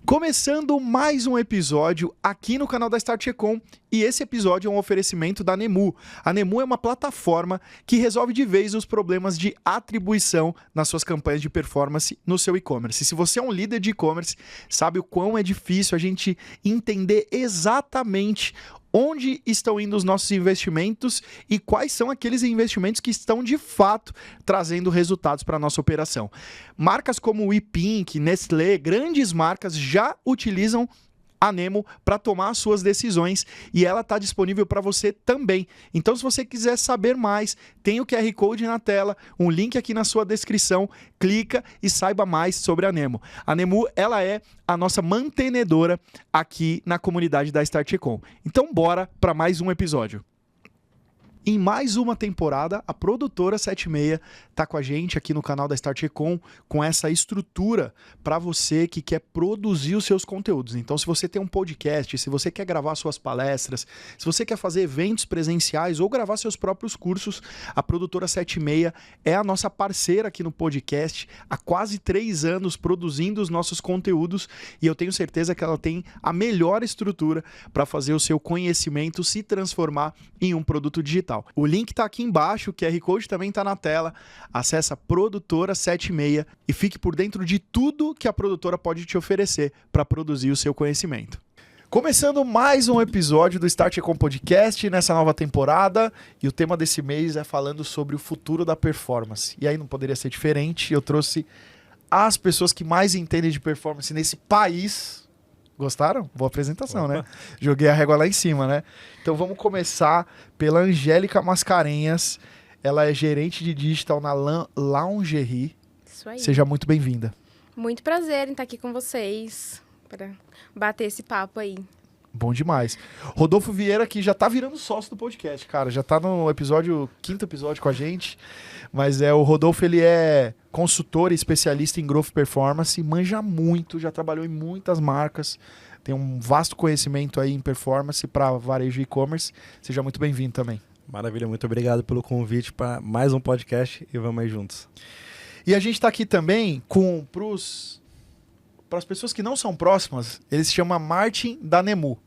Começando mais um episódio aqui no canal da Start Econ, e esse episódio é um oferecimento da Nemu. A Nemu é uma plataforma que resolve de vez os problemas de atribuição nas suas campanhas de performance no seu e-commerce. Se você é um líder de e-commerce, sabe o quão é difícil a gente entender exatamente onde estão indo os nossos investimentos e quais são aqueles investimentos que estão de fato trazendo resultados para a nossa operação. Marcas como o Ipink, Nestlé, grandes marcas já utilizam a Nemu para tomar as suas decisões e ela está disponível para você também. Então, se você quiser saber mais, tem o QR Code na tela, um link aqui na sua descrição, clica e saiba mais sobre a Nemu. A Nemu, ela é a nossa mantenedora aqui na comunidade da Start Econ. Então, bora para mais um episódio. Em mais uma temporada, a produtora 76 está com a gente aqui no canal da Start Econ com essa estrutura para você que quer produzir os seus conteúdos. Então, se você tem um podcast, se você quer gravar suas palestras, se você quer fazer eventos presenciais ou gravar seus próprios cursos, a produtora 76 é a nossa parceira aqui no podcast há quase 3 anos produzindo os nossos conteúdos e eu tenho certeza que ela tem a melhor estrutura para fazer o seu conhecimento se transformar em um produto digital. O link está aqui embaixo, o QR Code também está na tela. Acesse a Produtora 76 e fique por dentro de tudo que a produtora pode te oferecer para produzir o seu conhecimento. Começando mais um episódio do Start Econ Podcast nessa nova temporada, e o tema desse mês é falando sobre o futuro da performance. E aí não poderia ser diferente, eu trouxe as pessoas que mais entendem de performance nesse país. Gostaram? Boa apresentação, né? Joguei a régua lá em cima, né? Então vamos começar pela Angélica Mascarenhas. Ela é gerente de digital na Lingerie. Isso aí. Seja muito bem-vinda. Muito prazer em estar aqui com vocês para bater esse papo aí. Bom demais. Rodolfo Vieira, que já tá virando sócio do podcast, cara. Já tá no quinto episódio com a gente. Mas o Rodolfo, ele é consultor e especialista em growth performance, manja muito, já trabalhou em muitas marcas, tem um vasto conhecimento aí em performance para varejo e e-commerce. Seja muito bem-vindo também. Maravilha, muito obrigado pelo convite para mais um podcast e vamos aí juntos. E a gente está aqui também para as pessoas que não são próximas, ele se chama Martin da Nemu.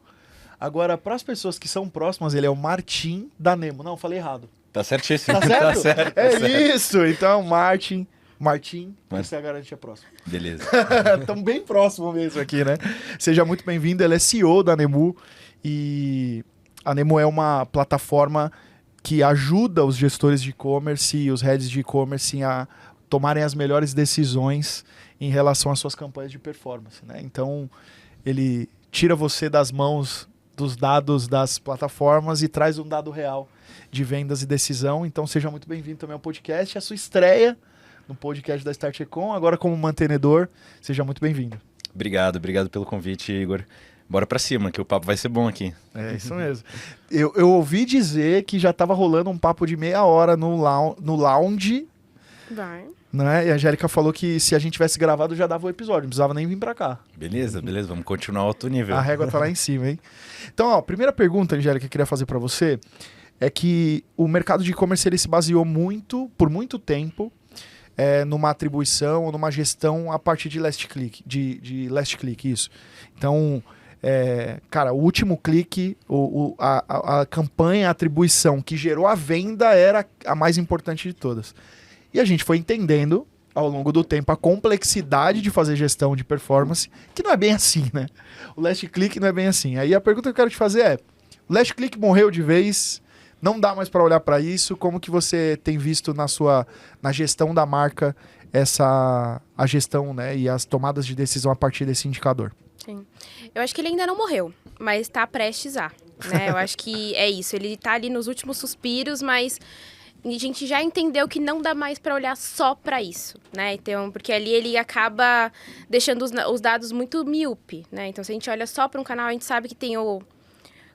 Agora, para as pessoas que são próximas, ele é o Martin da Nemu. Não, falei errado. Tá certíssimo. Tá certo? Tá certo, é certo. Isso, então Martin, você é a garantia próxima. Beleza. Estamos bem próximos mesmo aqui, né? Seja muito bem-vindo, ele é CEO da Nemu e a Nemu é uma plataforma que ajuda os gestores de e-commerce e os heads de e-commerce a tomarem as melhores decisões em relação às suas campanhas de performance, né? Então, ele tira você das mãos dos dados das plataformas e traz um dado real de vendas e decisão. Então seja muito bem-vindo também ao podcast. A sua estreia no podcast da Start Econ, agora como mantenedor. Seja muito bem-vindo. Obrigado pelo convite, Igor. Bora pra cima, que o papo vai ser bom aqui. É isso mesmo. Eu ouvi dizer que já estava rolando um papo de meia hora no lounge. Vai. Né? E a Angélica falou que se a gente tivesse gravado já dava o episódio, não precisava nem vir pra cá. Beleza, vamos continuar alto nível. A régua tá lá em cima, hein? Então, ó, primeira pergunta, Angélica, que eu queria fazer pra você é que o mercado de e-commerce ele se baseou por muito tempo, numa atribuição ou numa gestão a partir de last click, de last click, isso. Então, cara, o último clique, a campanha, a atribuição que gerou a venda era a mais importante de todas. E a gente foi entendendo, ao longo do tempo, a complexidade de fazer gestão de performance, que não é bem assim, né? O last click não é bem assim. Aí a pergunta que eu quero te fazer é, o last click morreu de vez, não dá mais para olhar para isso, como que você tem visto na gestão da marca a gestão, né, e as tomadas de decisão a partir desse indicador? Sim. Eu acho que ele ainda não morreu, mas está prestes a, né? Eu acho que é isso, ele está ali nos últimos suspiros, mas a gente já entendeu que não dá mais para olhar só para isso, né? Então, porque ali ele acaba deixando os dados muito míope, né? Então, se a gente olha só para um canal, a gente sabe que tem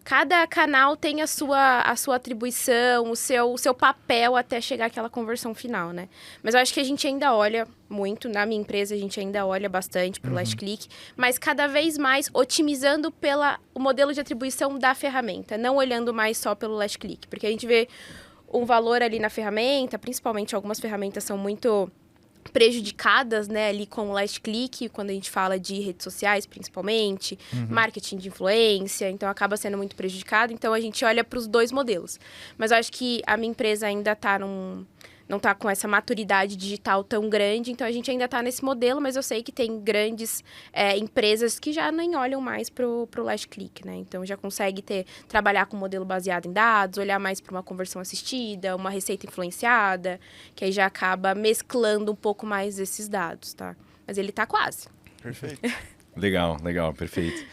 cada canal tem a sua atribuição, o seu papel até chegar àquela conversão final, né? Mas eu acho que a gente ainda olha muito, na minha empresa a gente ainda olha bastante para o last click, mas cada vez mais otimizando o modelo de atribuição da ferramenta, não olhando mais só pelo last click, porque a gente vê um valor ali na ferramenta, principalmente algumas ferramentas são muito prejudicadas, né, ali com o last click, quando a gente fala de redes sociais, principalmente, marketing de influência, então acaba sendo muito prejudicado. Então a gente olha para os dois modelos. Mas eu acho que a minha empresa ainda não está com essa maturidade digital tão grande, então a gente ainda está nesse modelo, mas eu sei que tem grandes empresas que já nem olham mais pro last click, né? Então já consegue trabalhar com um modelo baseado em dados, olhar mais para uma conversão assistida, uma receita influenciada, que aí já acaba mesclando um pouco mais esses dados, tá? Mas ele está quase. Perfeito. Legal, perfeito.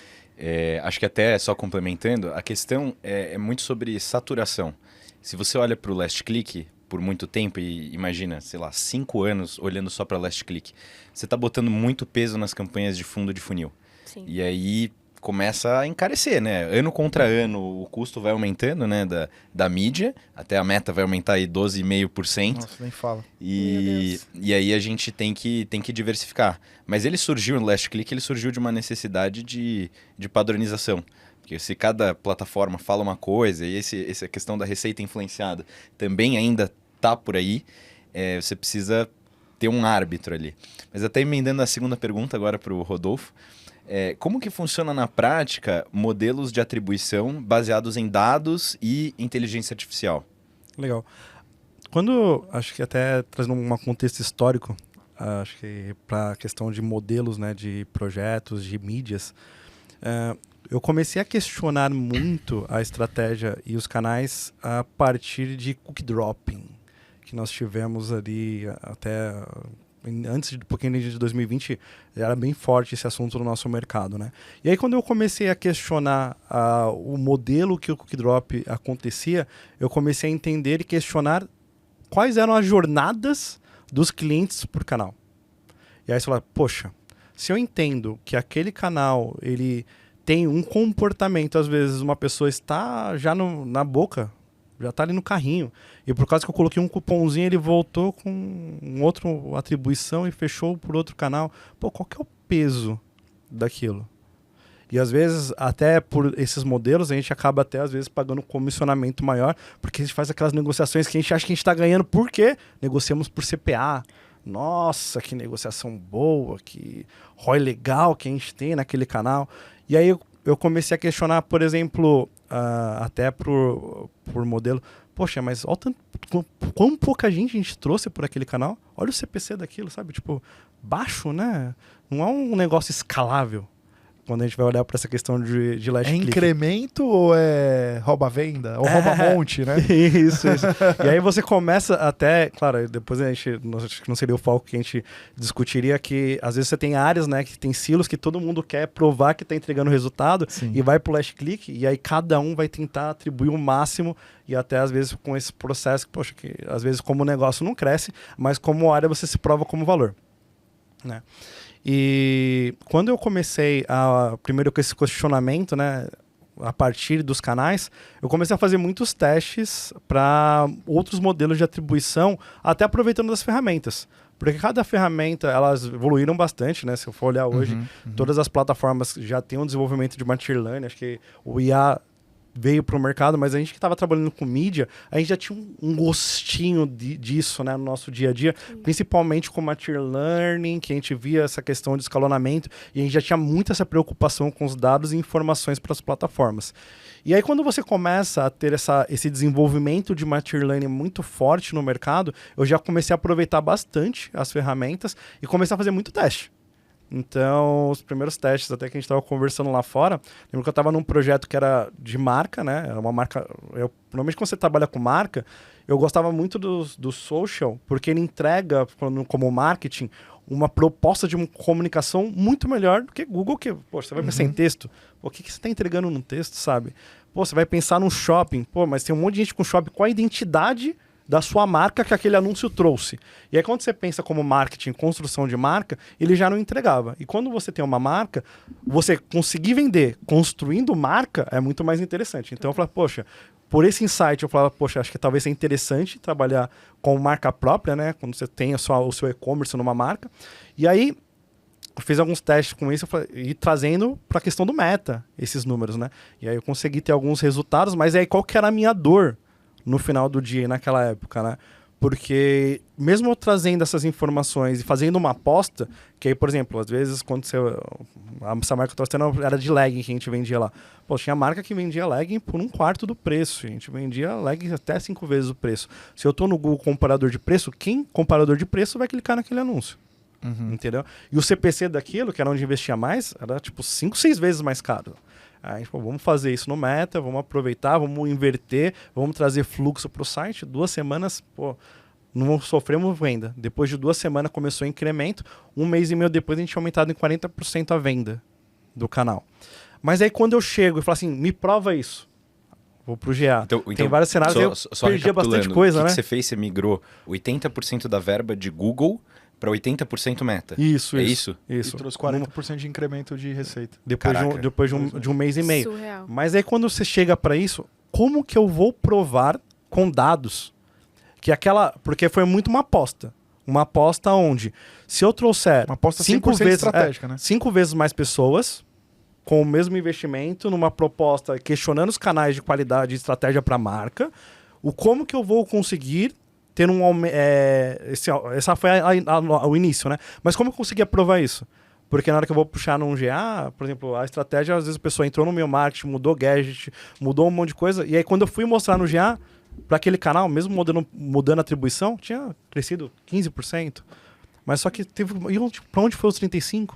Acho que até só complementando, a questão é muito sobre saturação. Se você olha para o last click por muito tempo e imagina, sei lá, 5 anos olhando só para last click, você está botando muito peso nas campanhas de fundo de funil. Sim. E aí começa a encarecer, né? Ano contra ano o custo vai aumentando, né? Da mídia, até a meta vai aumentar aí 12,5%. Nossa, nem fala. E aí a gente tem que diversificar. Mas ele surgiu no last click, ele surgiu de uma necessidade de padronização. Porque se cada plataforma fala uma coisa, e essa questão da receita influenciada também ainda tá por aí, você precisa ter um árbitro ali. Mas até emendando a segunda pergunta agora para o Rodolfo, como que funciona na prática modelos de atribuição baseados em dados e inteligência artificial? Legal. Acho que até trazendo um contexto histórico, acho que para a questão de modelos, né, de projetos, de mídias, eu comecei a questionar muito a estratégia e os canais a partir de cookie dropping, que nós tivemos ali até antes de um pouquinho de 2020, era bem forte esse assunto no nosso mercado, né? E aí quando eu comecei a questionar o modelo que o cookie drop acontecia, eu comecei a entender e questionar quais eram as jornadas dos clientes por canal. E aí você fala, poxa, se eu entendo que aquele canal, ele tem um comportamento, às vezes uma pessoa está já na boca, já está ali no carrinho, e por causa que eu coloquei um cupomzinho, ele voltou com outra atribuição e fechou por outro canal. Pô, qual que é o peso daquilo? E às vezes, até por esses modelos, a gente acaba até às vezes pagando um comissionamento maior, porque a gente faz aquelas negociações que a gente acha que a gente está ganhando, por quê? Negociamos por CPA. Nossa, que negociação boa, que ROI legal que a gente tem naquele canal. E aí eu comecei a questionar, por exemplo, até por modelo, poxa, mas olha quão pouca gente a gente trouxe por aquele canal. Olha o CPC daquilo, sabe? Tipo, baixo, né? Não é um negócio escalável quando a gente vai olhar para essa questão de last click. Incremento ou rouba-venda? Ou rouba-monte, né? Isso. E aí você começa até, claro, depois acho que não seria o foco que a gente discutiria, que às vezes você tem áreas, né, que tem silos que todo mundo quer provar que está entregando resultado. Sim. E vai pro last click, e aí cada um vai tentar atribuir o máximo, e até às vezes com esse processo, poxa, que às vezes como o negócio não cresce, mas como área você se prova como valor, né? E quando eu comecei primeiro com esse questionamento, né, a partir dos canais, eu comecei a fazer muitos testes para outros modelos de atribuição, até aproveitando das ferramentas. Porque cada ferramenta, elas evoluíram bastante, né? Se eu for olhar hoje, todas as plataformas já têm um desenvolvimento de machine learning, acho que o IA veio para o mercado, mas a gente que estava trabalhando com mídia, a gente já tinha um gostinho disso, né, no nosso dia a dia, principalmente com machine learning, que a gente via essa questão de escalonamento, e a gente já tinha muito essa preocupação com os dados e informações para as plataformas. E aí quando você começa a ter esse desenvolvimento de machine learning muito forte no mercado, eu já comecei a aproveitar bastante as ferramentas e comecei a fazer muito teste. Então, os primeiros testes, até que a gente estava conversando lá fora, lembro que eu estava num projeto que era de marca, né? Era uma marca. Normalmente, quando você trabalha com marca, eu gostava muito do social, porque ele entrega, como marketing, uma proposta de uma comunicação muito melhor do que Google, que, poxa, você vai pensar em texto. Pô, o que você está entregando num texto, sabe? Pô, você vai pensar num shopping. Pô, mas tem um monte de gente com shopping. Qual a identidade da sua marca que aquele anúncio trouxe? E aí quando você pensa como marketing, construção de marca, ele já não entregava. E quando você tem uma marca, você conseguir vender construindo marca é muito mais interessante. Então eu falei, poxa, por esse insight eu falava, poxa, acho que talvez seja interessante trabalhar com marca própria, né? Quando você tem o seu e-commerce numa marca. E aí eu fiz alguns testes com isso e trazendo para a questão do meta, esses números, né? E aí eu consegui ter alguns resultados, mas aí qual que era a minha dor no final do dia, naquela época, né? Porque mesmo eu trazendo essas informações e fazendo uma aposta, que aí, por exemplo, às vezes quando essa marca que eu tô trazendo era de legging que a gente vendia lá. Pô, tinha marca que vendia legging por 1/4 do preço. A gente vendia legging até 5 vezes o preço. Se eu tô no Google comparador de preço, quem comparador de preço vai clicar naquele anúncio? Entendeu? E o CPC daquilo, que era onde investia mais, era tipo 5, 6 vezes mais caro. Aí, pô, vamos fazer isso no Meta, vamos aproveitar, vamos inverter, vamos trazer fluxo para o site. 2 semanas, pô, não sofremos venda. Depois de 2 semanas começou o incremento. 1 mês e meio depois a gente tinha aumentado em 40% a venda do canal. Mas aí quando eu chego e falo assim, me prova isso. Vou pro GA. Então, tem vários cenários, só eu perdia bastante coisa, o né? que você fez? Você migrou 80% da verba de Google para 80% Meta. Isso. E trouxe 40% de incremento de receita. Depois de um mês e meio. Surreal. Mas aí quando você chega para isso, como que eu vou provar com dados que porque foi muito uma aposta. Uma aposta onde, se eu trouxer Uma aposta 5 100% vezes, estratégica, né? 5 vezes mais pessoas com o mesmo investimento, numa proposta questionando os canais de qualidade e estratégia para a marca, como que eu vou conseguir ter um aumento... essa foi o início, né? Mas como eu consegui provar isso? Porque na hora que eu vou puxar num GA, por exemplo, a estratégia, às vezes a pessoa entrou no meu marketing, mudou gadget, mudou um monte de coisa, e aí quando eu fui mostrar no GA, para aquele canal, mesmo mudando a atribuição, tinha crescido 15%. Mas só que teve... Para onde foi os 35%?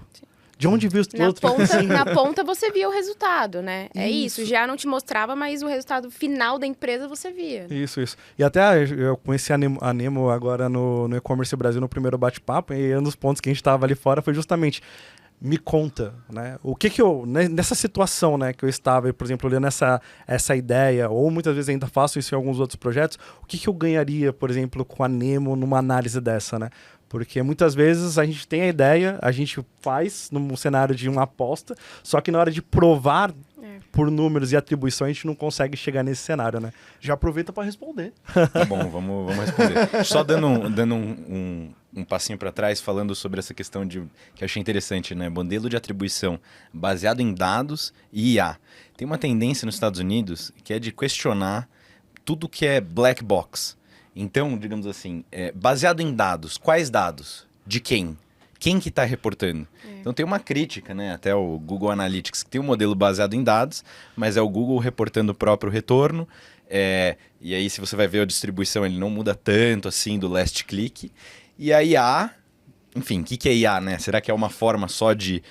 De onde viu os outros 35%? Na ponta você via o resultado, né? É Isso. isso. Já não te mostrava, mas o resultado final da empresa você via. Isso. E até eu conheci a Nemo agora no E-Commerce Brasil, no primeiro bate-papo, e um dos pontos que a gente estava ali fora foi justamente... Me conta, né? O que eu... Nessa situação, né, que eu estava, por exemplo, olhando essa ideia, ou muitas vezes ainda faço isso em alguns outros projetos, o que eu ganharia, por exemplo, com a Nemo numa análise dessa, né? Porque muitas vezes a gente tem a ideia, a gente faz num cenário de uma aposta, só que na hora de provar por números e atribuição, a gente não consegue chegar nesse cenário, né? Já aproveita para responder. Tá bom, vamos responder. Só dando um passinho para trás, falando sobre essa questão que eu achei interessante, né? Modelo de atribuição baseado em dados e IA. Tem uma tendência nos Estados Unidos que é de questionar tudo que é black box. Então, digamos assim, baseado em dados. Quais dados? De quem? Quem que está reportando? Então tem uma crítica, né? Até o Google Analytics, que tem um modelo baseado em dados, mas é o Google reportando o próprio retorno. E aí, se você vai ver a distribuição, ele não muda tanto assim do last click. E a IA, enfim, o que é IA, né? Será que é uma forma só de,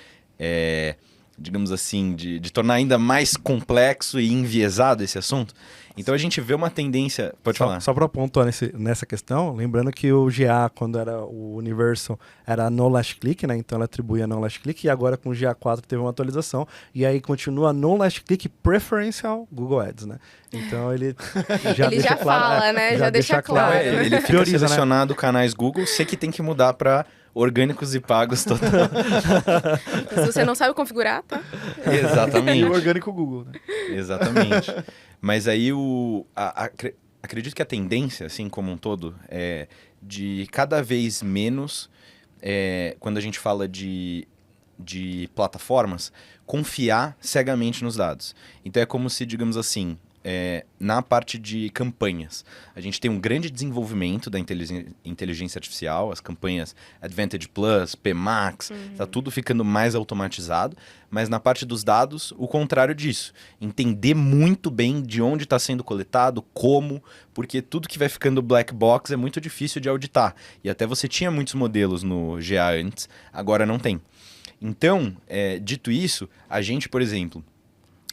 digamos assim, de tornar ainda mais complexo e enviesado esse assunto? Então a gente vê uma tendência... Pode falar. Só para pontuar nessa questão, lembrando que o GA, quando era o Universal, era no last click, né? Então ela atribuía no last click, e agora com o GA4 teve uma atualização, e aí continua no last click preferencial Google Ads, né? Então ele já Ele já fala, né? Já deixa claro. Ele fica selecionado canais Google, você que tem que mudar para orgânicos e pagos total. Se você não sabe configurar, tá? Exatamente. E o orgânico Google, né? Exatamente. Mas aí acredito que a tendência, assim como um todo, é de cada vez menos, quando a gente fala de plataformas, confiar cegamente nos dados. Então é como se, digamos assim, na parte de campanhas, a gente tem um grande desenvolvimento da inteligência artificial, as campanhas Advantage Plus, PMax, tá tudo ficando mais automatizado, mas na parte dos dados, o contrário disso. Entender muito bem de onde está sendo coletado, como, porque tudo que vai ficando black box é muito difícil de auditar. E até você tinha muitos modelos no GA antes, agora não tem. Então, dito isso, a gente, por exemplo...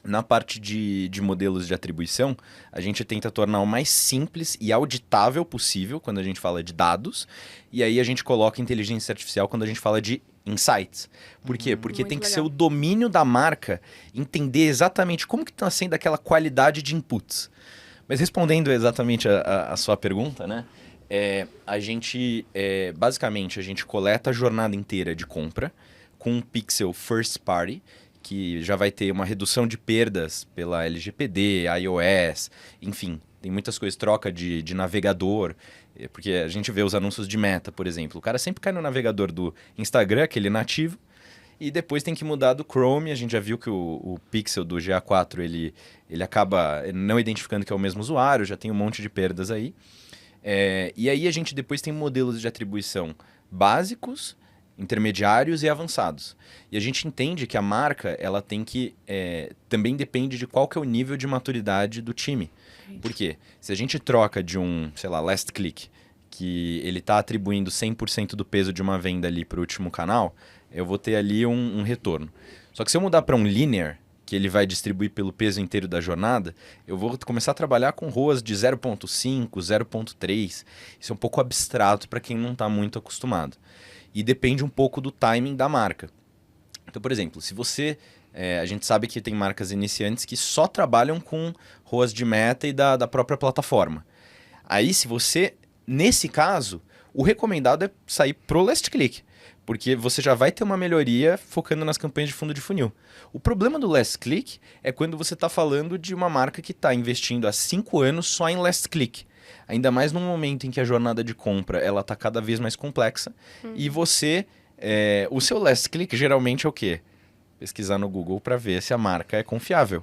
Na parte de modelos de atribuição, a gente tenta tornar o mais simples e auditável possível quando a gente fala de dados. E aí a gente coloca inteligência artificial quando a gente fala de insights. Por quê? Porque Muito tem que legal. ser o domínio da marca, entender exatamente como que está sendo aquela qualidade de inputs. Mas respondendo exatamente a sua pergunta, né? Basicamente, a gente coleta a jornada inteira de compra com um pixel first party, que já vai ter uma redução de perdas pela LGPD, iOS, enfim, tem muitas coisas, troca de navegador, porque a gente vê os anúncios de Meta, por exemplo. O cara sempre cai no navegador do Instagram, aquele nativo, e depois tem que mudar do Chrome. A gente já viu que o pixel do GA4, ele acaba não identificando que é o mesmo usuário, já tem um monte de perdas aí. E aí a gente depois tem modelos de atribuição básicos, intermediários e avançados. E a gente entende que a marca, ela tem que... também depende de qual que é o nível de maturidade do time. Por quê? Se a gente troca de um, sei lá, last click, que ele está atribuindo 100% do peso de uma venda ali para o último canal, eu vou ter ali um retorno. Só que se eu mudar para um linear, que ele vai distribuir pelo peso inteiro da jornada, eu vou começar a trabalhar com ROAS de 0.5, 0.3. Isso é um pouco abstrato para quem não está muito acostumado. E depende um pouco do timing da marca. Então, por exemplo, se você... a gente sabe que tem marcas iniciantes que só trabalham com ROAS de meta e da própria plataforma. Aí, se você... Nesse caso, o recomendado é sair pro last click, porque você já vai ter uma melhoria focando nas campanhas de fundo de funil. O problema do last click é quando você está falando de uma marca que está investindo há 5 anos só em last click. Ainda mais num momento em que a jornada de compra ela está cada vez mais complexa. E você... o seu last click geralmente é o quê? Pesquisar no Google para ver se a marca é confiável.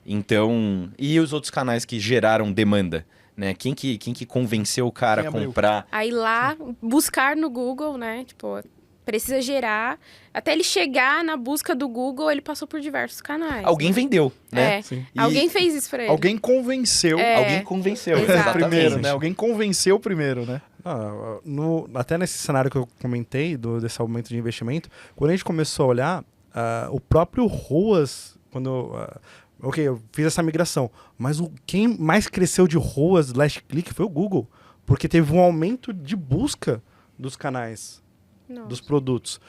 Então, e os outros canais que geraram demanda? Né? Quem que convenceu o cara a comprar? Aí lá, buscar no Google, né? Tipo, precisa gerar. Até ele chegar na busca do Google, ele passou por diversos canais. Alguém vendeu, né? Alguém fez isso pra ele. Alguém convenceu. Alguém convenceu, Exato. Primeiro, né? Alguém convenceu primeiro, né? Até nesse cenário que eu comentei, desse aumento de investimento, quando a gente começou a olhar, o próprio ROAS, quando... eu fiz essa migração, mas quem mais cresceu de ROAS last click foi o Google, porque teve um aumento de busca dos canais, dos produtos.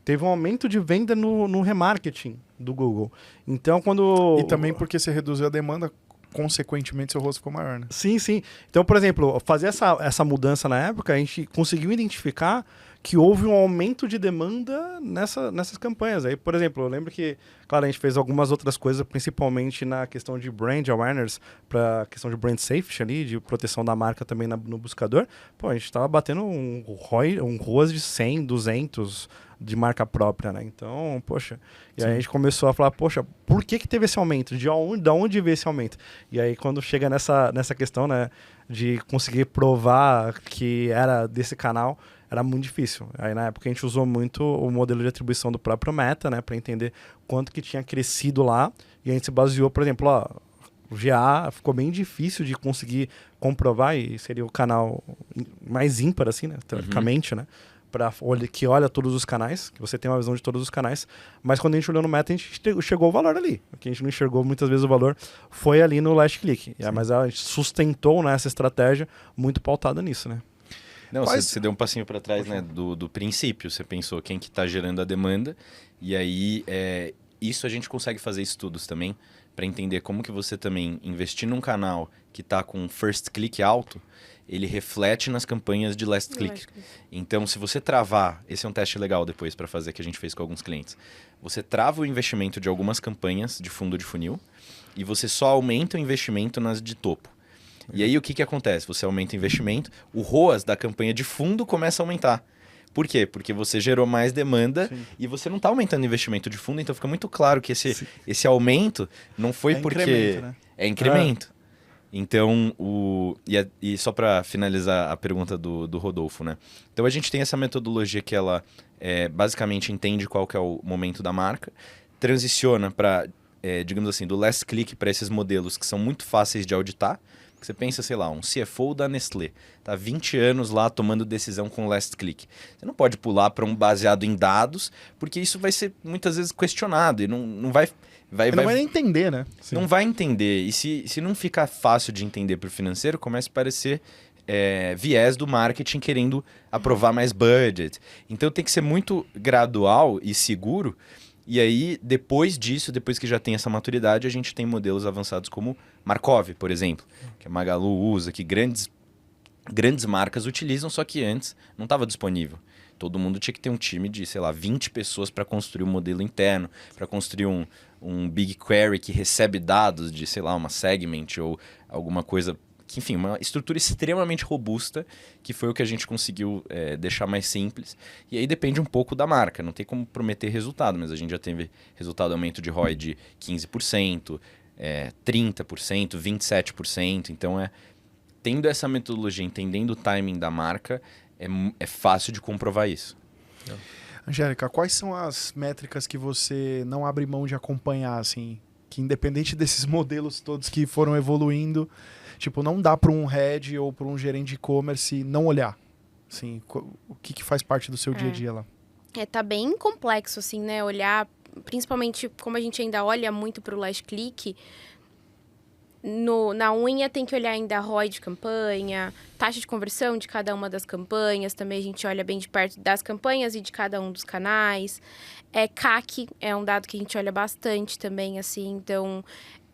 Teve um aumento de venda no remarketing do Google. Então, E também porque você reduziu a demanda, consequentemente seu ROAS ficou maior, né? Sim. Então, por exemplo, fazer essa mudança na época, a gente conseguiu identificar que houve um aumento de demanda nessas campanhas. Aí, por exemplo, eu lembro que, claro, a gente fez algumas outras coisas, principalmente na questão de brand awareness, para questão de brand safety ali, de proteção da marca também no buscador. Pô, a gente estava batendo um ROAS de 100, 200 de marca própria, né? Então, poxa, e aí a gente começou a falar, poxa, por que teve esse aumento? De onde veio esse aumento? E aí quando chega nessa questão, né, de conseguir provar que era desse canal, era muito difícil. Aí na época a gente usou muito o modelo de atribuição do próprio Meta, né, para entender quanto que tinha crescido lá, e a gente se baseou, por exemplo, o GA ficou bem difícil de conseguir comprovar, e seria o canal mais ímpar, assim, né, teoricamente, né, que olha todos os canais, que você tem uma visão de todos os canais, mas quando a gente olhou no Meta, a gente chegou ao valor ali. O que a gente não enxergou muitas vezes o valor foi ali no last click. Mas a gente sustentou, né, essa estratégia muito pautada nisso, né? Não, você deu um passinho para trás, né, do princípio. Você pensou quem que está gerando a demanda, e aí isso a gente consegue fazer estudos também para entender como que você também investir num canal que está com first click alto, ele reflete nas campanhas de last click. Então, se você travar, esse é um teste legal depois para fazer que a gente fez com alguns clientes. Você trava o investimento de algumas campanhas de fundo de funil e você só aumenta o investimento nas de topo. E aí o que acontece? Você aumenta o investimento, o ROAS da campanha de fundo começa a aumentar. Por quê? Porque você gerou mais demanda e você não está aumentando o investimento de fundo, então fica muito claro que esse aumento não foi porque... Incremento, né? É incremento. Então, e só para finalizar a pergunta do Rodolfo, né? Então a gente tem essa metodologia que ela basicamente entende qual que é o momento da marca, transiciona para, digamos assim, do last click para esses modelos que são muito fáceis de auditar. Você pensa, sei lá, um CFO da Nestlé, tá 20 anos lá tomando decisão com last click. Você não pode pular para um baseado em dados, porque isso vai ser muitas vezes questionado e não vai nem entender, né? Não vai entender. E se não ficar fácil de entender para o financeiro, começa a parecer viés do marketing querendo aprovar mais budget. Então tem que ser muito gradual e seguro. E aí, depois disso, depois que já tem essa maturidade, a gente tem modelos avançados como Markov, por exemplo, que a Magalu usa, que grandes marcas utilizam, só que antes não estava disponível. Todo mundo tinha que ter um time de, sei lá, 20 pessoas para construir um modelo interno, para construir um BigQuery que recebe dados de, sei lá, uma segment ou alguma coisa... Que, enfim, uma estrutura extremamente robusta, que foi o que a gente conseguiu deixar mais simples. E aí depende um pouco da marca, não tem como prometer resultado, mas a gente já teve resultado aumento de ROI de 15%, 30%, 27%, então tendo essa metodologia, entendendo o timing da marca, é fácil de comprovar isso. Angélica, quais são as métricas que você não abre mão de acompanhar, assim, que independente desses modelos todos que foram evoluindo, tipo, não dá para um head ou para um gerente de e-commerce não olhar, assim, o que faz parte do seu dia a dia lá? Tá bem complexo, assim, né? Olhar, principalmente como a gente ainda olha muito para o last click, na unha tem que olhar ainda a ROI de campanha, taxa de conversão de cada uma das campanhas, também a gente olha bem de perto das campanhas e de cada um dos canais. CAC é um dado que a gente olha bastante também, assim, então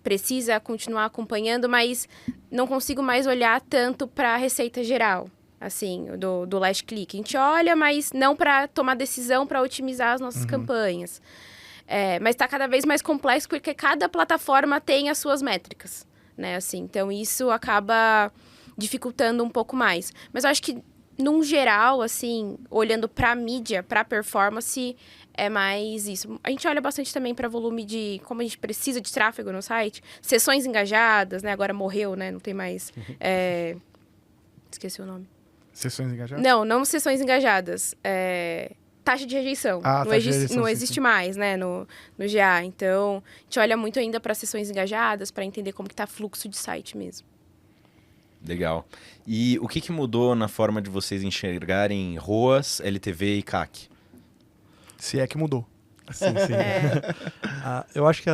precisa continuar acompanhando, mas não consigo mais olhar tanto para a receita geral, assim, do last click. A gente olha, mas não para tomar decisão para otimizar as nossas campanhas. Mas está cada vez mais complexo porque cada plataforma tem as suas métricas. Né, assim, então isso acaba dificultando um pouco mais. Mas eu acho que, num geral, assim, olhando para a mídia, para a performance, é mais isso. A gente olha bastante também para volume de... Como a gente precisa de tráfego no site. Sessões engajadas, né? Agora morreu, né? Não tem mais... Esqueci o nome. Sessões engajadas? Não sessões engajadas. Taxa de rejeição. Não existe mais, né, no GA. Então, a gente olha muito ainda para sessões engajadas, para entender como que tá fluxo de site mesmo. Legal. E o que mudou na forma de vocês enxergarem ROAS, LTV e CAC? Se é que mudou. Sim. Eu acho que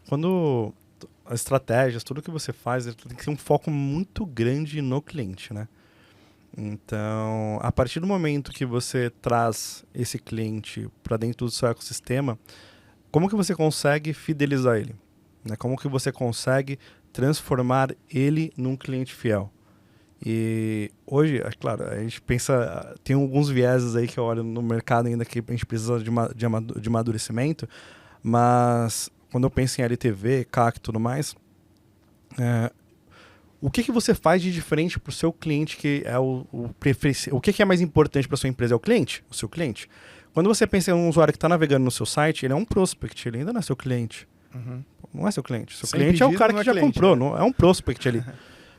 quando as estratégias, tudo que você faz, tem que ter um foco muito grande no cliente, né? Então, a partir do momento que você traz esse cliente para dentro do seu ecossistema, como que você consegue fidelizar ele? Né? Como que você consegue transformar ele num cliente fiel? E hoje, é claro, a gente pensa, tem alguns vieses aí que eu olho no mercado ainda que a gente precisa de amadurecimento, mas quando eu penso em LTV, CAC e tudo mais, o que você faz de diferente para o seu cliente que é o que é mais importante para a sua empresa? É o cliente? O seu cliente. Quando você pensa em um usuário que está navegando no seu site, ele é um prospect, ele ainda não é seu cliente. Não é seu cliente. Seu cliente é o cara que já comprou, não é um prospect ali.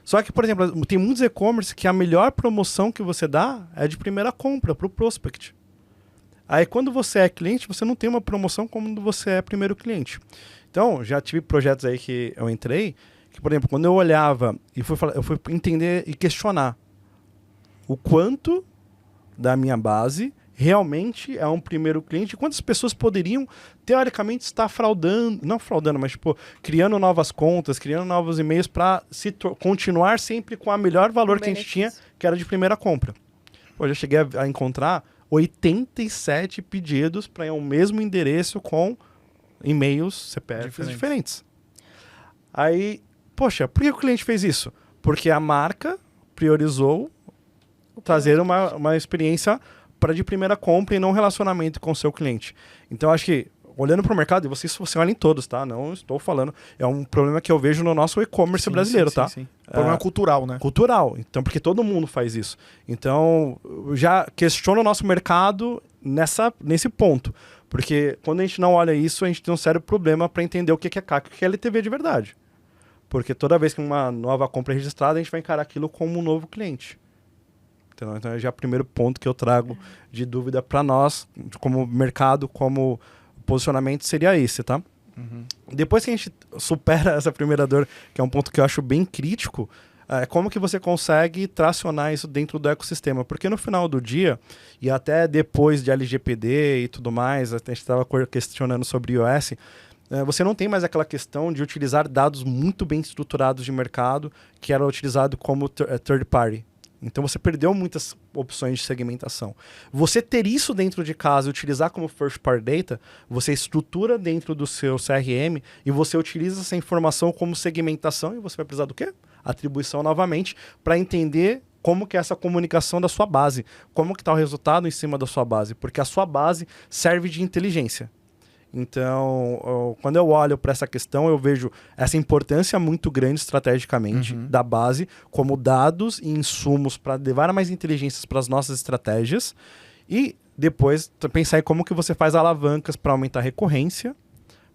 Só que, por exemplo, tem muitos e-commerce que a melhor promoção que você dá é de primeira compra para o prospect. Aí quando você é cliente, você não tem uma promoção como você é primeiro cliente. Então, já tive projetos aí que eu entrei, que, por exemplo, quando eu olhava e eu fui entender e questionar o quanto da minha base realmente é um primeiro cliente, quantas pessoas poderiam, teoricamente, estar mas criando novas contas, criando novos e-mails para continuar sempre com a melhor valor que a gente tinha, que era de primeira compra. Eu já cheguei a encontrar 87 pedidos para o mesmo endereço com e-mails, CPFs diferentes. Aí, poxa, por que o cliente fez isso? Porque a marca priorizou trazer uma experiência para de primeira compra e não relacionamento com o seu cliente. Então, acho que, olhando para o mercado, e você olha em todos, tá? Não estou falando, é um problema que eu vejo no nosso e-commerce brasileiro, tá? Sim. Problema cultural, né? Cultural, então, porque todo mundo faz isso. Então, eu já questiono o nosso mercado nesse ponto. Porque quando a gente não olha isso, a gente tem um sério problema para entender o que é CAC e o que é LTV de verdade. Porque toda vez que uma nova compra é registrada, a gente vai encarar aquilo como um novo cliente. Então, já é o primeiro ponto que eu trago de dúvida para nós, como mercado, como posicionamento, seria esse, tá? Depois que a gente supera essa primeira dor, que é um ponto que eu acho bem crítico, é como que você consegue tracionar isso dentro do ecossistema. Porque no final do dia, e até depois de LGPD e tudo mais, a gente estava questionando sobre iOS, você não tem mais aquela questão de utilizar dados muito bem estruturados de mercado, que era utilizado como third party. Então você perdeu muitas opções de segmentação. Você ter isso dentro de casa e utilizar como first party data, você estrutura dentro do seu CRM e você utiliza essa informação como segmentação e você vai precisar do quê? Atribuição novamente para entender como que é essa comunicação da sua base, como que está o resultado em cima da sua base, porque a sua base serve de inteligência. Então, quando eu olho para essa questão, eu vejo essa importância muito grande estrategicamente da base, como dados e insumos para levar mais inteligências para as nossas estratégias e depois pensar em como que você faz alavancas para aumentar a recorrência,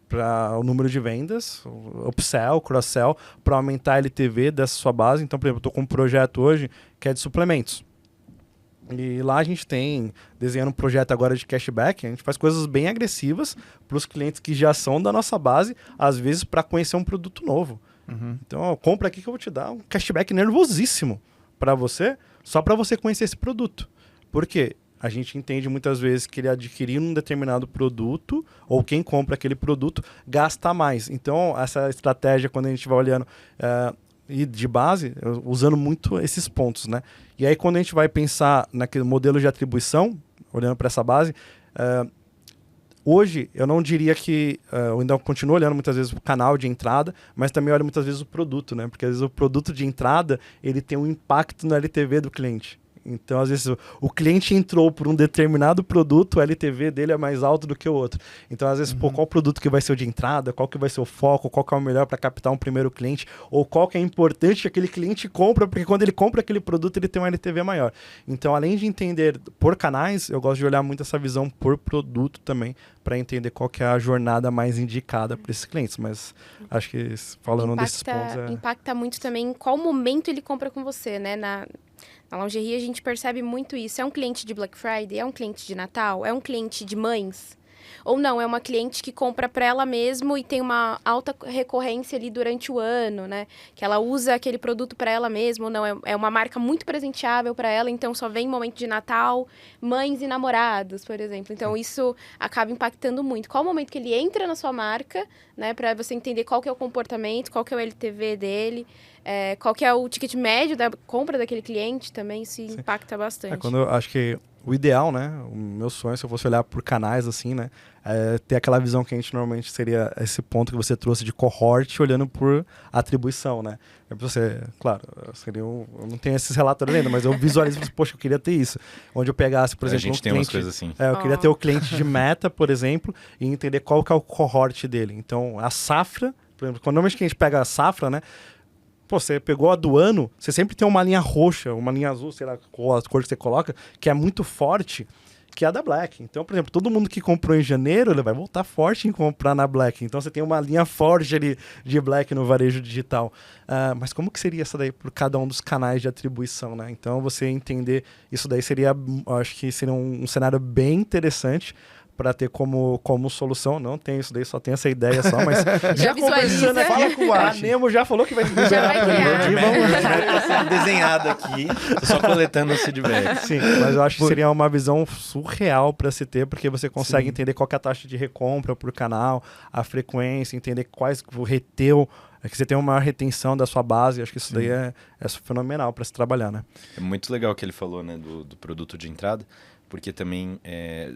para o número de vendas, upsell, cross-sell, para aumentar a LTV dessa sua base. Então, por exemplo, eu estou com um projeto hoje que é de suplementos. E lá a gente tem, desenhando um projeto agora de cashback, a gente faz coisas bem agressivas para os clientes que já são da nossa base, às vezes para conhecer um produto novo. Então, ó, compra aqui que eu vou te dar um cashback nervosíssimo para você, só para você conhecer esse produto. Por quê? A gente entende muitas vezes que ele adquirir um determinado produto, ou quem compra aquele produto, gasta mais. Então, essa estratégia, quando a gente vai olhando e de base, usando muito esses pontos, né? E aí, quando a gente vai pensar naquele modelo de atribuição, olhando para essa base, hoje, eu não diria que... eu ainda continuo olhando muitas vezes o canal de entrada, mas também olho muitas vezes o produto, né? Porque às vezes o produto de entrada, ele tem um impacto na LTV do cliente. Então, às vezes, o cliente entrou por um determinado produto, o LTV dele é mais alto do que o outro. Então, às vezes, pô, qual produto que vai ser o de entrada, qual que vai ser o foco, qual que é o melhor para captar um primeiro cliente, ou qual que é importante que aquele cliente compra, porque quando ele compra aquele produto, ele tem um LTV maior. Então, além de entender por canais, eu gosto de olhar muito essa visão por produto também, para entender qual que é a jornada mais indicada para esses clientes. Mas acho que falando desses pontos... Impacta muito também em qual momento ele compra com você, né? Na lingerie a gente percebe muito isso. É um cliente de Black Friday? É um cliente de Natal? É um cliente de mães? Ou não, é uma cliente que compra para ela mesmo e tem uma alta recorrência ali durante o ano, né? Que ela usa aquele produto para ela mesma, ou não, é uma marca muito presenteável para ela, então só vem em momento de Natal, mães e namorados, por exemplo. Então isso acaba impactando muito. Qual o momento que ele entra na sua marca, né? Para você entender qual que é o comportamento, qual que é o LTV dele, qual que é o ticket médio da compra daquele cliente também, isso impacta bastante. Quando eu acho que o ideal, né? O meu sonho, se eu fosse olhar por canais assim, né? Ter aquela visão que a gente normalmente seria esse ponto que você trouxe de cohort, olhando por atribuição, né? Você, claro, eu não tenho esses relatórios ainda, mas eu visualizo, poxa, eu queria ter isso. Onde eu pegasse, por exemplo, a gente tem umas coisas assim. Eu queria ter o cliente de meta, por exemplo, e entender qual que é o cohort dele. Então, a safra, por exemplo, quando normalmente a gente pega a safra, né? Pô, você pegou a do ano, você sempre tem uma linha roxa, uma linha azul, sei lá qual a cor que você coloca, que é muito forte, que é a da Black. Então, por exemplo, todo mundo que comprou em janeiro, ele vai voltar forte em comprar na Black. Então, você tem uma linha forte ali de Black no varejo digital. Mas como que seria essa daí por cada um dos canais de atribuição, né? Então, você entender isso daí seria, acho que seria um cenário bem interessante para ter como solução. Não tem isso daí, só tem essa ideia só, mas já conversando aqui, fala com o a Nemo já falou que vai Já vai criar. Tá sendo desenhado aqui, tô só coletando os feedbacks. Sim, mas eu acho que seria uma visão surreal para se ter, porque você consegue entender qual que é a taxa de recompra por canal, a frequência, entender quais o reteu, que você tem uma maior retenção da sua base. Acho que isso daí é fenomenal para se trabalhar, né? É muito legal o que ele falou, né, do produto de entrada, porque também,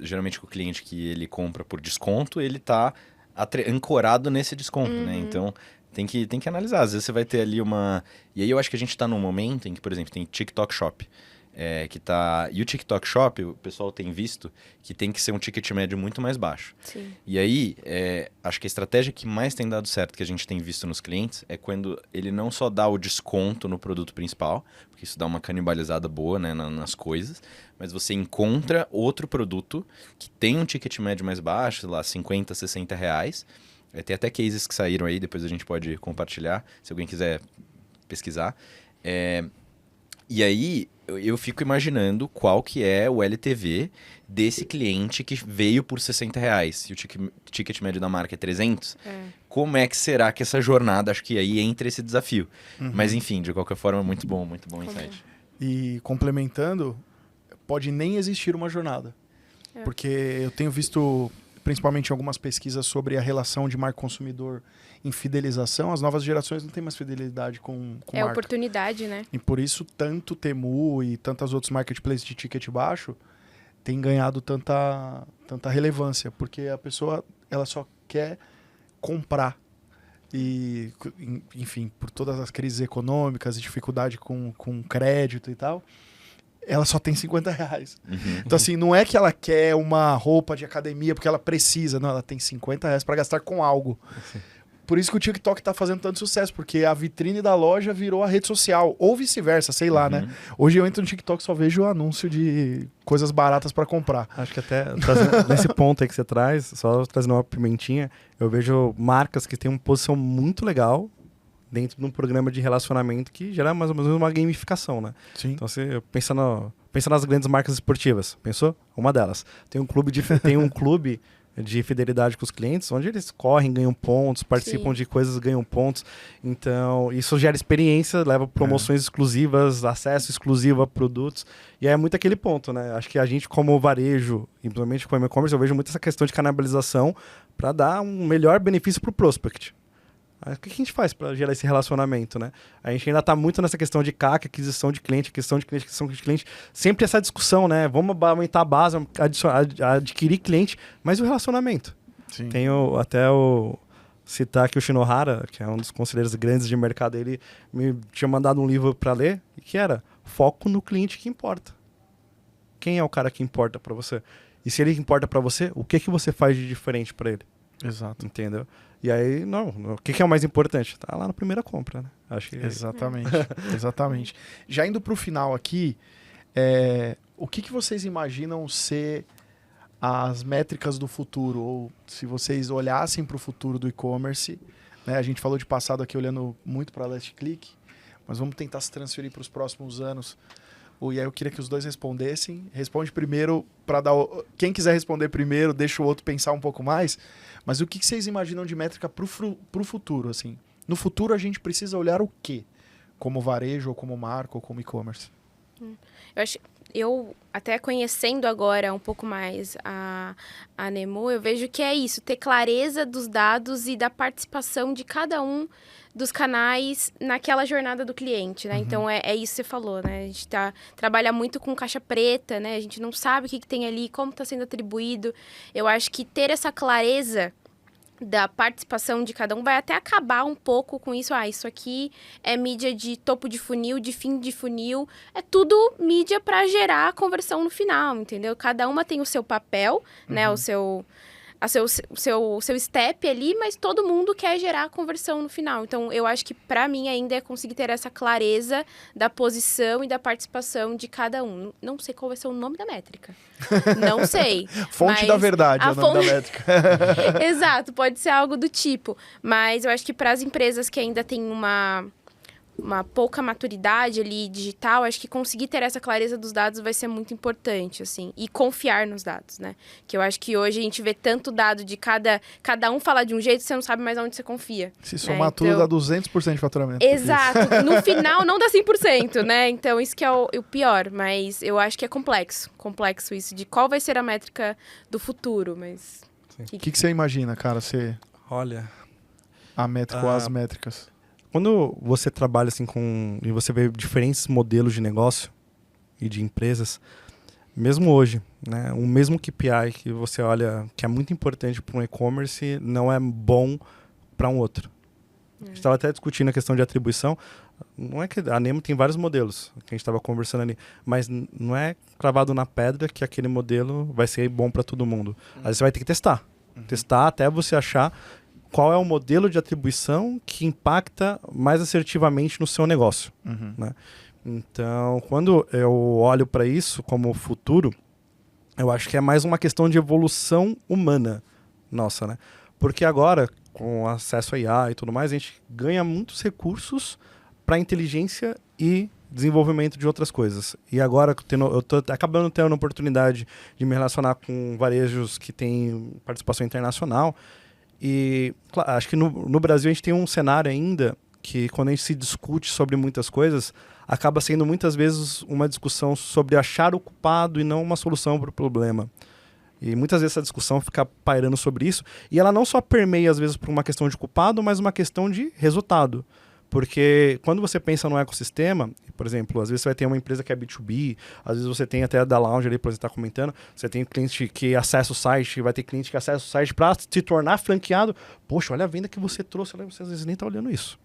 geralmente, o cliente que ele compra por desconto, ele está ancorado nesse desconto, né? Então, tem que analisar. Às vezes você vai ter ali uma... E aí eu acho que a gente está num momento em que, por exemplo, tem TikTok Shop. E o TikTok Shop, o pessoal tem visto que tem que ser um ticket médio muito mais baixo. Sim. E aí, acho que a estratégia que mais tem dado certo, que a gente tem visto nos clientes, é quando ele não só dá o desconto no produto principal, porque isso dá uma canibalizada boa, né, nas coisas, mas você encontra outro produto que tem um ticket médio mais baixo, sei lá, 50, 60 reais. Tem até cases que saíram aí, depois a gente pode compartilhar, se alguém quiser pesquisar. E aí, eu fico imaginando qual que é o LTV desse cliente que veio por 60 reais. E o ticket médio da marca é 300. Como é que será que essa jornada, acho que aí entra esse desafio. Mas enfim, de qualquer forma, muito bom insight. E complementando, pode nem existir uma jornada. Porque eu tenho visto, principalmente em algumas pesquisas sobre a relação de marca consumidor em fidelização, as novas gerações não têm mais fidelidade com marca. Oportunidade, né? E por isso, tanto Temu e tantos outros marketplaces de ticket baixo têm ganhado tanta relevância, porque a pessoa ela só quer comprar. E, enfim, por todas as crises econômicas e dificuldade com crédito e tal, ela só tem 50 reais. Então, assim, não é que ela quer uma roupa de academia porque ela precisa, não, ela tem 50 reais para gastar com algo. por isso que o TikTok tá fazendo tanto sucesso, porque a vitrine da loja virou a rede social, ou vice-versa, sei lá, né? Hoje eu entro no TikTok e só vejo anúncio de coisas baratas para comprar. Acho que até nesse ponto aí que você traz, só trazendo uma pimentinha, eu vejo marcas que têm uma posição muito legal dentro de um programa de relacionamento que gera mais ou menos uma gamificação, né? Sim. Então você pensa nas grandes marcas esportivas, pensou? Uma delas. Tem um clube de fidelidade com os clientes, onde eles correm, ganham pontos, participam Sim. de coisas, ganham pontos. Então, isso gera experiência, leva promoções exclusivas, acesso exclusivo a produtos. E é muito aquele ponto, né? Acho que a gente, como varejo, principalmente com o e-commerce, eu vejo muito essa questão de canibalização para dar um melhor benefício para o prospect. O que a gente faz para gerar esse relacionamento, né? A gente ainda está muito nessa questão de CAC, aquisição de cliente. Sempre essa discussão, né? Vamos aumentar a base, adquirir cliente, mas e o relacionamento? Sim. Tenho citar aqui o Shinohara, que é um dos conselheiros grandes de mercado, ele me tinha mandado um livro para ler, que era Foco no cliente que importa. Quem é o cara que importa para você? E se ele importa para você, o que você faz de diferente para ele? Exato. Entendeu? E aí, o que é o mais importante? Tá lá na primeira compra, né? Acho que... Exatamente, exatamente. Já indo para o final aqui, o que vocês imaginam ser as métricas do futuro? Ou se vocês olhassem para o futuro do e-commerce, né? A gente falou de passado aqui olhando muito para a Last Click, mas vamos tentar se transferir para os próximos anos. E aí eu queria que os dois respondessem. Responde primeiro para dar... Quem quiser responder primeiro, deixa o outro pensar um pouco mais. Mas o que vocês imaginam de métrica para o futuro? Assim? No futuro a gente precisa olhar o quê? Como varejo, ou como marca, ou como e-commerce? Eu até conhecendo agora um pouco mais a Nemu, eu vejo que é isso, ter clareza dos dados e da participação de cada um dos canais naquela jornada do cliente, né? Então, é isso que você falou, né? A gente trabalha muito com caixa preta, né? A gente não sabe o que tem ali, como está sendo atribuído. Eu acho que ter essa clareza da participação de cada um vai até acabar um pouco com isso. Isso aqui é mídia de topo de funil, de fim de funil. É tudo mídia para gerar conversão no final, entendeu? Cada uma tem o seu papel, né? O seu step ali, mas todo mundo quer gerar conversão no final. Então, eu acho que para mim ainda é conseguir ter essa clareza da posição e da participação de cada um. Não sei qual vai ser o nome da métrica. Não sei. Fonte da verdade é o nome da métrica. Exato, pode ser algo do tipo. Mas eu acho que para as empresas que ainda têm uma pouca maturidade ali digital, acho que conseguir ter essa clareza dos dados vai ser muito importante, assim, e confiar nos dados, né? Que eu acho que hoje a gente vê tanto dado de cada um falar de um jeito, você não sabe mais onde você confia. Se somar tudo, dá 200% de faturamento. Exato. No final, não dá 100%, né? Então, isso que é o pior, mas eu acho que é complexo isso, de qual vai ser a métrica do futuro, mas... O que você imagina, cara, Olha... a métrica ou as métricas? Quando você trabalha assim e você vê diferentes modelos de negócio e de empresas, mesmo hoje, né, o mesmo KPI que você olha que é muito importante para um e-commerce não é bom para um outro. A gente estava até discutindo a questão de atribuição. Não é que a Nemo tem vários modelos que a gente estava conversando ali, mas não é cravado na pedra que aquele modelo vai ser bom para todo mundo. Às vezes você vai ter que testar. Testar até você achar qual é o modelo de atribuição que impacta mais assertivamente no seu negócio. Né? Então, quando eu olho para isso como futuro, eu acho que é mais uma questão de evolução humana nossa, né? Porque agora, com acesso a IA e tudo mais, a gente ganha muitos recursos para inteligência e desenvolvimento de outras coisas. E agora eu estou acabando tendo a oportunidade de me relacionar com varejos que têm participação internacional. E claro, acho que no Brasil a gente tem um cenário ainda que, quando a gente se discute sobre muitas coisas, acaba sendo muitas vezes uma discussão sobre achar o culpado e não uma solução para o problema. E muitas vezes essa discussão fica pairando sobre isso, e ela não só permeia às vezes por uma questão de culpado, mas uma questão de resultado. Porque quando você pensa no ecossistema, por exemplo, às vezes você vai ter uma empresa que é B2B, às vezes você tem até a da Lounge ali, por exemplo, está comentando, você tem cliente que acessa o site, vai ter cliente que acessa o site para se tornar franqueado. Poxa, olha a venda que você trouxe, olha, você às vezes nem está olhando isso.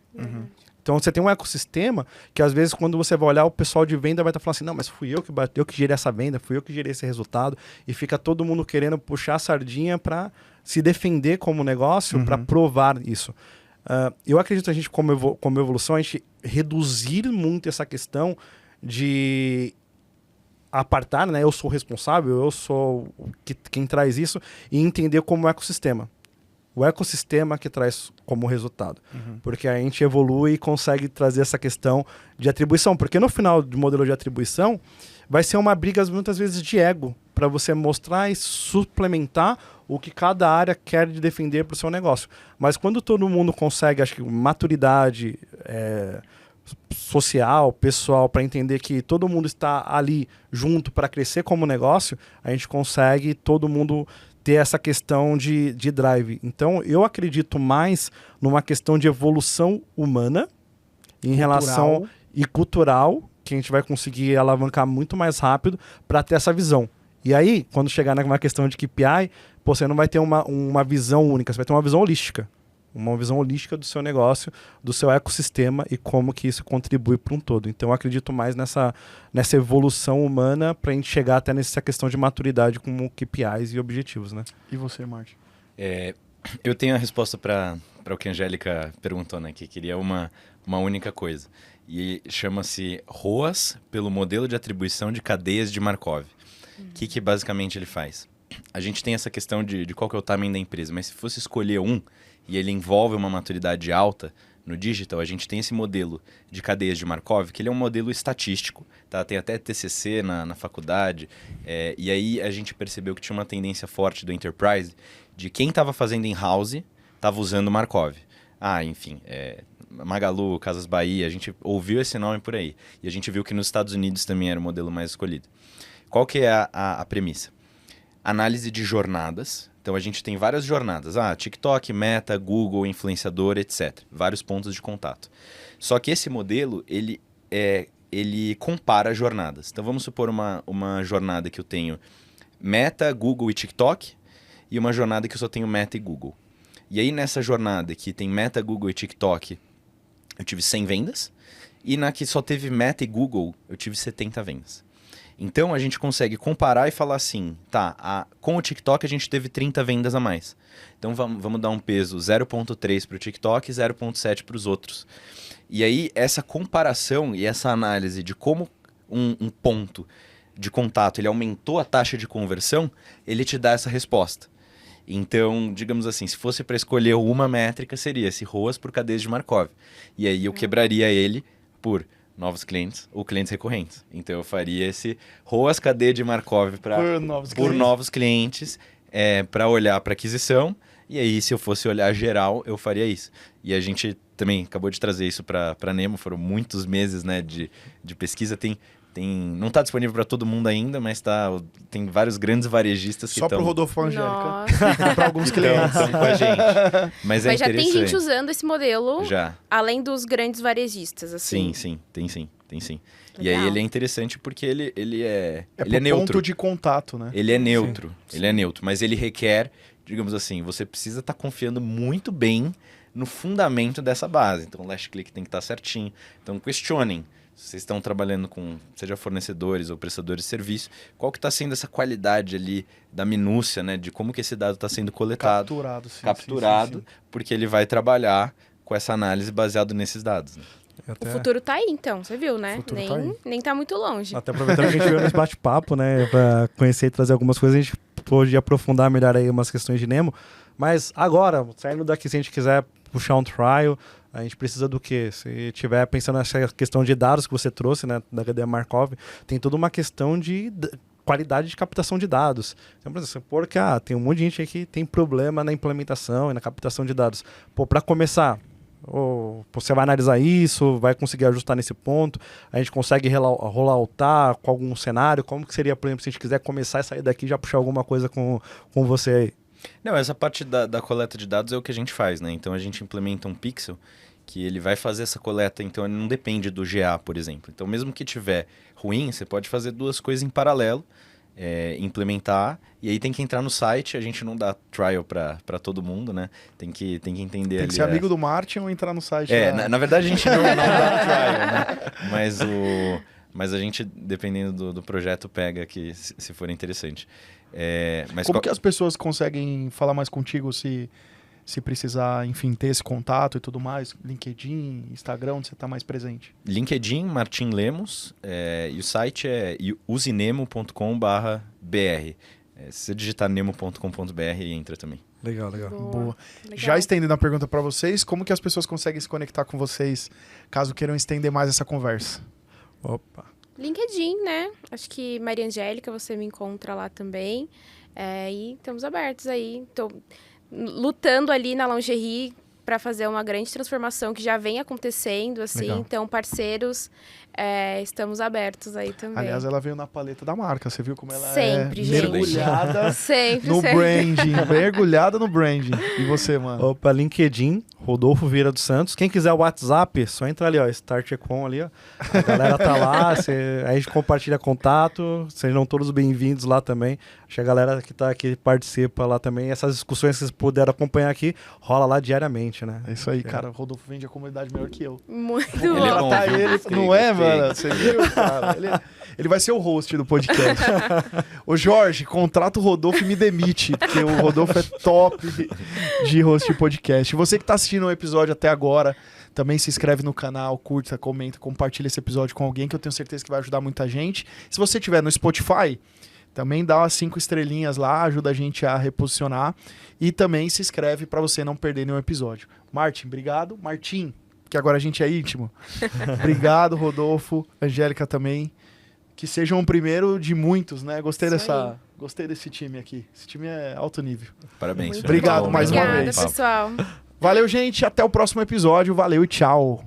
Então você tem um ecossistema que às vezes quando você vai olhar, o pessoal de venda vai estar falando assim, não, mas fui eu que bateu, eu que gerei essa venda, fui eu que gerei esse resultado, e fica todo mundo querendo puxar a sardinha para se defender como negócio, para provar isso. Eu acredito que a gente, como evolução, a gente reduzir muito essa questão de apartar, né? Eu sou responsável, eu sou quem traz isso, e entender como ecossistema. O ecossistema que traz como resultado. Porque a gente evolui e consegue trazer essa questão de atribuição. Porque no final do modelo de atribuição, vai ser uma briga muitas vezes de ego, para você mostrar e suplementar o que cada área quer defender para o seu negócio. Mas quando todo mundo consegue, acho que maturidade social, pessoal, para entender que todo mundo está ali junto para crescer como negócio, a gente consegue todo mundo ter essa questão de drive. Então, eu acredito mais numa questão de evolução humana em relação e cultural, que a gente vai conseguir alavancar muito mais rápido para ter essa visão. E aí, quando chegar numa questão de KPI, você não vai ter uma visão única, você vai ter uma visão holística. Uma visão holística do seu negócio, do seu ecossistema e como que isso contribui para um todo. Então, eu acredito mais nessa evolução humana para a gente chegar até nessa questão de maturidade com KPIs e objetivos, né? E você, Martin? Eu tenho a resposta para o que a Angélica perguntou, né? Que queria uma única coisa. E chama-se ROAS pelo modelo de atribuição de cadeias de Markov. O que basicamente ele faz? A gente tem essa questão de qual que é o timing da empresa, mas se fosse escolher um e ele envolve uma maturidade alta no digital, a gente tem esse modelo de cadeias de Markov, que ele é um modelo estatístico, tá? Tem até TCC na faculdade, e aí a gente percebeu que tinha uma tendência forte do Enterprise de quem estava fazendo in-house estava usando Markov. Enfim, Magalu, Casas Bahia, a gente ouviu esse nome por aí. E a gente viu que nos Estados Unidos também era o modelo mais escolhido. Qual que é a premissa? Análise de jornadas. Então, a gente tem várias jornadas. TikTok, Meta, Google, influenciador, etc. Vários pontos de contato. Só que esse modelo, ele compara jornadas. Então, vamos supor uma jornada que eu tenho Meta, Google e TikTok, e uma jornada que eu só tenho Meta e Google. E aí, nessa jornada que tem Meta, Google e TikTok, eu tive 100 vendas. E na que só teve Meta e Google, eu tive 70 vendas. Então, a gente consegue comparar e falar assim, com o TikTok a gente teve 30 vendas a mais. Então, vamos dar um peso 0,3 para o TikTok e 0,7 para os outros. E aí, essa comparação e essa análise de como um ponto de contato ele aumentou a taxa de conversão, ele te dá essa resposta. Então, digamos assim, se fosse para escolher uma métrica, seria esse ROAS por cadeias de Markov. E aí, eu quebraria ele por novos clientes ou clientes recorrentes. Então, eu faria esse ROAS cadeia de Markov por novos clientes, para olhar para aquisição. E aí, se eu fosse olhar geral, eu faria isso. E a gente também acabou de trazer isso para a Nemo. Foram muitos meses, né, de pesquisa. Não está disponível para todo mundo ainda, mas tem vários grandes varejistas que estão... Só para o Rodolfo Angélica. Para alguns clientes. Estão com a gente. Mas já tem gente usando esse modelo, já, além dos grandes varejistas, assim. Sim, tem sim. Legal. E aí ele é interessante porque ele é neutro. Ponto de contato, né? Ele é neutro, ele é neutro, mas ele requer, digamos assim, você precisa estar confiando muito bem no fundamento dessa base. Então o last click tem que estar certinho. Então questionem. Vocês estão trabalhando com, seja fornecedores ou prestadores de serviço, qual que está sendo essa qualidade ali da minúcia, né? De como que esse dado está sendo coletado. Capturado, sim. Porque ele vai trabalhar com essa análise baseado nesses dados. Né? O futuro tá aí, então, você viu, né? Nem tá muito longe. Até aproveitando que a gente veio nesse bate-papo, né? Para conhecer e trazer algumas coisas, a gente pôde aprofundar melhor aí umas questões de Nemo. Mas agora, saindo daqui, se a gente quiser puxar um trial, a gente precisa do quê? Se tiver pensando nessa questão de dados que você trouxe, né, da cadeia Markov, tem toda uma questão de qualidade de captação de dados. Então, por exemplo, porque tem um monte de gente aí que tem problema na implementação e na captação de dados. Para começar, você vai analisar isso, vai conseguir ajustar nesse ponto, a gente consegue rolloutar com algum cenário, como que seria, por exemplo, se a gente quiser começar a sair daqui e já puxar alguma coisa com você aí? Não, essa parte da coleta de dados é o que a gente faz, né? Então, a gente implementa um pixel que ele vai fazer essa coleta, então ele não depende do GA, por exemplo. Então, mesmo que tiver ruim, você pode fazer duas coisas em paralelo, implementar, e aí tem que entrar no site, a gente não dá trial para todo mundo, né? Tem que entender. Tem que ser amigo do Martin ou entrar no site. Na verdade, a gente não dá trial, né? Mas a gente, dependendo do projeto, pega que se for interessante. Mas como que as pessoas conseguem falar mais contigo se se precisar, enfim, ter esse contato e tudo mais? LinkedIn, Instagram, onde você está mais presente? LinkedIn, Martim Lemos, e o site é usinemo.com.br. Se você digitar nemo.com.br, entra também. Legal. Boa. Legal. Já estendendo a pergunta para vocês, como que as pessoas conseguem se conectar com vocês, caso queiram estender mais essa conversa? Opa. LinkedIn, né? Acho que Maria Angélica, você me encontra lá também. E estamos abertos aí. Tô lutando ali na lingerie para fazer uma grande transformação que já vem acontecendo, assim. Legal. Então, parceiros, estamos abertos aí também. Aliás, ela veio na paleta da marca, você viu como ela Sempre, é gente. mergulhada Sempre, no sempre. branding, mergulhada no branding. E você, mano? Opa, LinkedIn, Rodolfo Vieira dos Santos. Quem quiser o WhatsApp, só entra ali, ó, Start Econ ali, ó. A galera tá lá, aí a gente compartilha contato, sejam todos bem-vindos lá também. Acho que a galera que tá aqui participa lá também. Essas discussões que vocês puderam acompanhar aqui, rola lá diariamente, né? É isso aí, cara. O Rodolfo vende a comunidade melhor que eu. Muito Ele é bom. bom, Tá viu? ele, Gostei, não é, gostei. mano? Você viu, cara? Ele vai ser o host do podcast. Ô, Jorge, contrata o Rodolfo e me demite, porque o Rodolfo é top de host de podcast. E você que tá assistindo o episódio até agora, também se inscreve no canal, curta, comenta, compartilha esse episódio com alguém, que eu tenho certeza que vai ajudar muita gente. Se você estiver no Spotify, também dá umas 5 estrelinhas lá, ajuda a gente a reposicionar. E também se inscreve para você não perder nenhum episódio. Martin, obrigado. Martim, que agora a gente é íntimo. Obrigado, Rodolfo. Angélica também. Que sejam o primeiro de muitos, né? Gostei desse time aqui. Esse time é alto nível. Parabéns. Muito foi muito Obrigado bom, mais muito uma bom Obrigada, vez. papo. pessoal. Valeu, gente. Até o próximo episódio. Valeu e tchau.